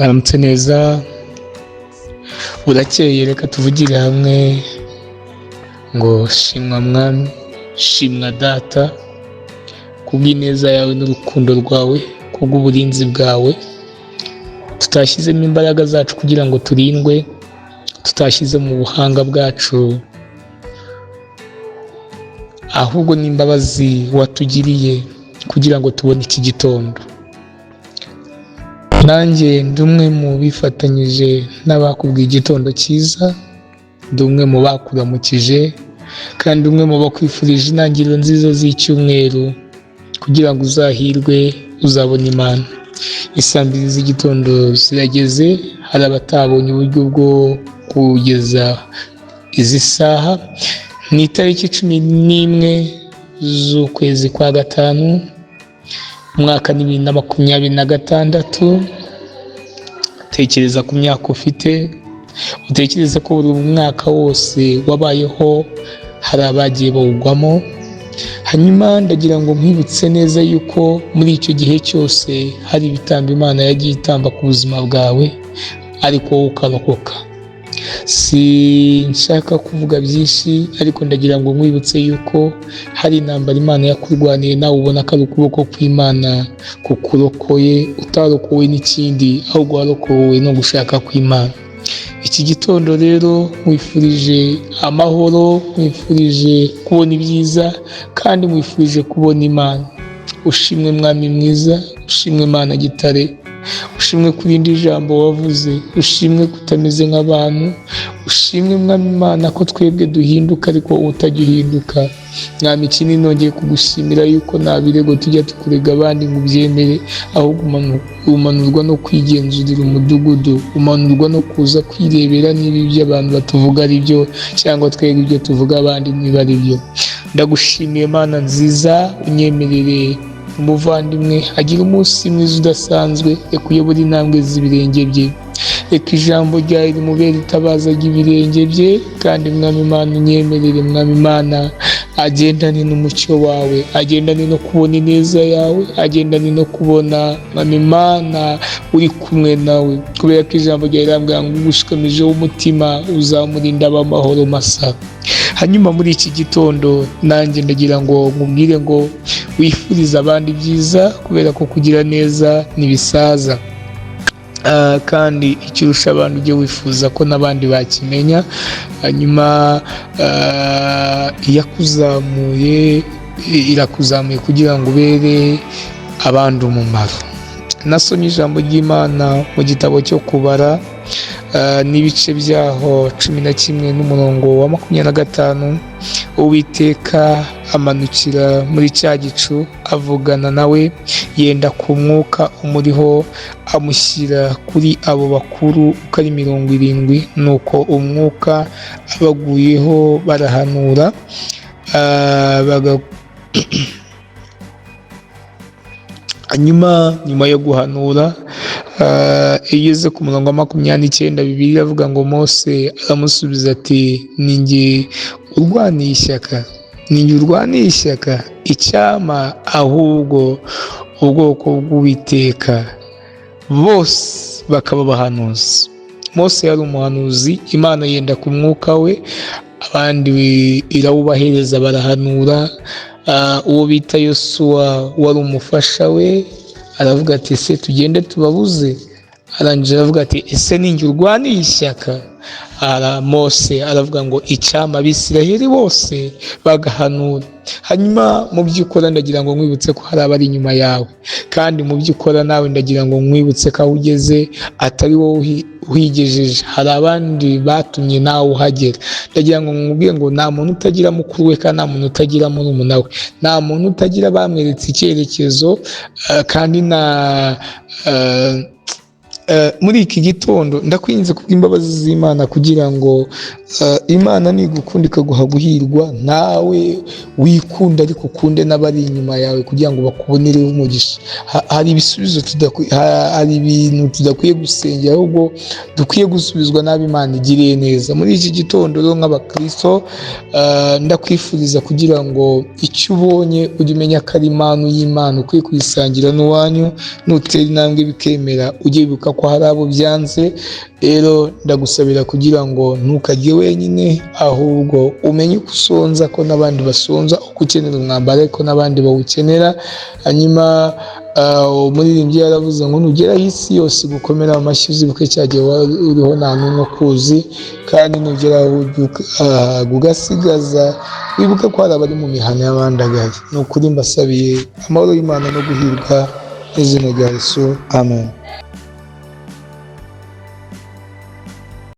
Baramutse neza, burakeye reka tuvugire hamwe ngo shimwa mwami, shimwa data, kubw'ineza yawe n'urukundo rwawe, kubw'uburinzi bwawe, tutashyizemo imbaraga zacu kugira ngo turindwe, tutashyize mu buhanga bwacu, ahubwo n'imbabazi watugiriye kugira ngo tubone iki gitondo. Nanjye ndi umwe mu bifatanyije n'abakubwiye igitondo cyiza, ndi umwe mu bakuramukije, kandi umwe mu bakwifurije intangiriro nziza z'icyumweru kugira ngo uzahirwe, uzabone Imana. Isaa mbiri z'igitondo zirageze, hari abatabonye uburyo bwo kugeza izi saha. Ni itariki 11 z'ukwezi kwa gatanu, umwaka 2026. Tekereza ku myaka ufite, utekereza ko buri mwaka wose wabayeho hari abagiye bawugwamo. Hanyuma ndagira ngo nkwibutse neza yuko muri icyo gihe cyose hari ibitambo Imana yagiye itamba ku buzima bwawe, ariko wowe ukarokoka. Sinshaka kuvuga byinshi, ariko ndagira ngo nkwibutse yuko hari intambara Imana yakurwaniye, nawe ubona ko ari ukuboko kw'Imana kukurokoye, utarokowe n'ikindi, ahubwo warokowe no gushaka kw'Imana. Iki gitondo rero mwifurije amahoro, mwifurije kubona ibyiza, kandi mwifurije kubona Imana. Ushimwe Mwami mwiza, ushimwe Mana gitare, ushimwe kurindi ijambo wavuze, ushimwe kutameze nk'abantu, ushimwe Mwami Imana ko twebwe duhinduka ariko utajya uhinduka. Mwami, ikindi nongeye kugushimira yuko nta birego tujya tukurega abandi ngo ubyemere, ahubwo umanurwa no kwigenzurira umudugudu, umanurwa no kuza kwirebera niba ibyo abantu batuvuga ari byo, cyangwa twebwe ibyo tuvuga abandi niba ari byo. Ndagushimiye Mana nziza, unyemerere umuvandimwe agira umunsi mwiza udasanzwe, reka uyobore intambwe z'ibirenge bye, reka ijambo ryawe rimubere itabaza ry'ibirenge bye, kandi Mwami Imana unyemerere Mwami Imana agendane n'umucyo wawe, agendane no kubona ineza yawe, agendane no kubona Mwami Imana uri kumwe nawe, kubera ko ijambo ryawe rirambwira ngo ugushikamijeho umutima uzamurinda ab'amahoro masa. Hanyuma muri iki gitondo nanjye ndagira ngo nkubwire ngo wifurize abandi byiza, kubera ko kugira neza ntibisaza, kandi ikirusha abantu ujye wifuza ko n'abandi bakimenya. Hanyuma irakuzamuye kugira ngo ubere abandi umumaro. Nasomye ijambo ry'Imana mu gitabo cyo kubara, n'ibice byaho 11 n'umurongo wa 25. Uwiteka amanukira muri cya gicu avugana nawe, yenda ku mwuka umuriho, amushyira kuri abo bakuru uko ari 70. Nuko umwuka abaguyeho barahanura, nyuma yo guhanura, igeze ku murongo wa 29, Bibiliya iravuga ngo Mose aramusubiza ati, ninjye urwaniye ishyaka, icyama ahubwo ubwoko bw'Uwiteka bose bakaba abahanuzi. Mose yari umuhanuzi, Imana yenda ku mwuka we, abandi irawubahereza barahanura. Uwo bita Yosuwa wari umufasha we aravuga ati, ese tugende tubabuze? Arangije aravuga ati, ese ninjye urwaniye ishyaka? Mose aravuga ngo icyama Abisiraheli bose bagahanura. Hanyuma mu byo ukora ndagira ngo nkwibutse ko hari abari inyuma yawe, kandi mu byo ukora nawe ndagira ngo nkwibutse ko aho ugeze atari wowe uhigejeje, hari abandi batumye nawe uhagera. Ndagira ngo nkubwire ngo nta muntu utagira mukuru we, kandi nta muntu utagira murumuna we, nta muntu utagira bamweretse icyerekezo, kandi muri iki gitondo ndakwinze kubw'imbabazi z'Imana kugira ngo Imana nigukunda ikaguha guhirwa, nawe wikunda ariko ukunde n'abari inyuma yawe kugira ngo bakubonereho umugisha. Hari ibisubizo hari ibintu tudakwiye gusengera, ahubwo dukwiye gusubizwa n'abo Imana igiriye neza. Muri iki gitondo rero nk'abakristo, ndakwifuriza kugira ngo icyo ubonye ujye umenya ko ari impano y'Imana, ukwiye kuyisangira n'uwanyu. Nutera intambwe bikemera, ujye wibuka ko hari abo byanze. Rero ndagusabira kugira ngo ntukajye wenyine, ahubwo umenye uko usonza ko n'abandi basonza, uko ukenera umwambaro ariko n'abandi bawukenera. Hanyuma umuririmbyi yaravuze ngo nugera isi yose gukomera amashyi uzibuke cya gihe wari uriho nta n'umwe ukuzi, kandi nugera ugasigaza wibuke ko hari abari mu mihana y'abandagaye. Ni ukuri mbasabiye amahoro y'Imana no guhirwa n'izina rya Yesu, amen.